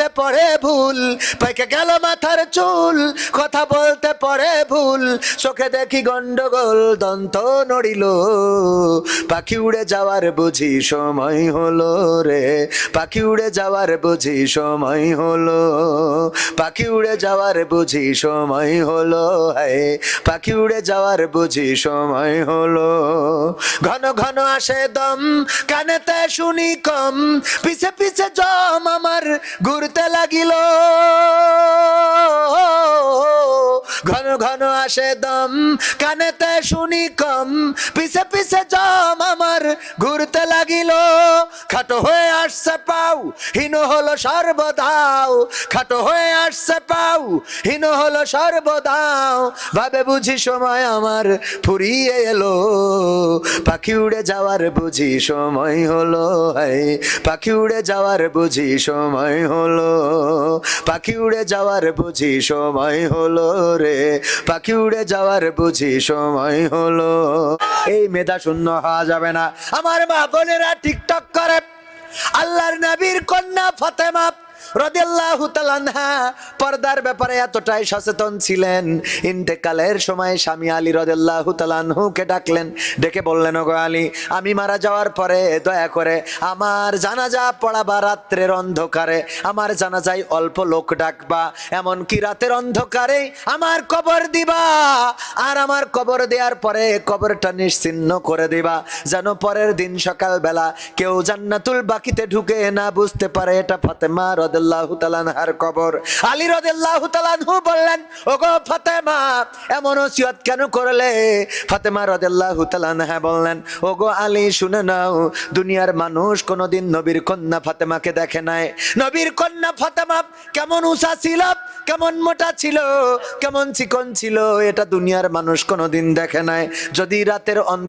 বলতে পড়ে ভুল, পেকে গেল মাথার চুল, কথা বলতে পড়ে ভুল, চোখে দেখি গন্ডগোল, দন্ত নড়িল, পাখি উড়ে যাওয়ার বুঝি সময় হলো রে, পাখি উড়ে যাওয়ার বুঝি সময় হলো, পাখি উড়ে যাওয়ার বুঝি সময় হলো, হায় পাখি উড়ে যাওয়ার বুঝি সময় হলো। ঘন ঘন আসে দম, কানেতে শুনি কম, পিছে পিছে জম আমার ঘুরতে লাগিল, ঘন ঘন আসে দম, কানেতে শুনি কম, পিছে পিছে জম আমার ঘুরতে লাগিল, খাটো হয়ে আসছে পাও, হীন হলো সর্বদাও, খাটো হয়ে আসছে পাও, হীন হলো সর্বদাও, ভাবে বুঝি সময় আমার ফুরিয়ে এলো, পাখি উড়ে যাওয়ার বুঝি সময় হলো, হায় পাখি উড়ে যাওয়ার বুঝি সময় হলো, পাখি উড়ে যাওয়ার বুঝি সময় হলো রে, পাখি উড়ে যাওয়ার বুঝি সময় হলো। এই মেধা শূন্য হওয়া যাবে না। আমার মা বোনেরা টিকটক করে, আল্লাহর নবীর কন্যা ফাতেমা রাদিয়াল্লাহু তাআলা আনহা পর্দার ব্যাপারে এতটাই সচেতন ছিলেন, ইন্তেকালের সময় স্বামী আলী রাদিয়াল্লাহু তাআলা আনহুকে ডাকলেন, ডেকে বললেন, ওগো আলী, আমি মারা যাওয়ার পরে দয়া করে আমার জানাজা পড়াবা, রাত্রের অন্ধকারে আমার জানাজায় অল্প লোক ডাকবা, এমনকি রাতের অন্ধকারে আমার কবর দিবা, আর আমার কবর দেওয়ার পরে কবরটা নিশ্চিহ্ন করে দিবা, যেন পরের দিন সকালবেলা কেউ জান্নাতুল বাকিতে ঢুকে না বুঝতে পারে এটা ফাতেমা রাদিয়াল্লাহু তাআলা আনহার কবর। আলী রাদিয়াল্লাহু তাআলা আনহু বললেন, ওগো ফাতেমা, এমন ওসিয়ত কেন করলে? ফাতেমা রাদিয়াল্লাহু তাআলা আনহা বললেন, ওগো আলী, শুনে নাও, দুনিয়ার মানুষ কোনোদিন নবীর কন্যা ফাতেমাকে দেখে নাই। নবীর কন্যা ফাতেমা কেমন উঁচা ছিল, কেমন মোটা ছিল, কেমন চিকন ছিল, এটা দুনিয়ার মানুষ কোনোদিন দেখে নাই। যদি রাতের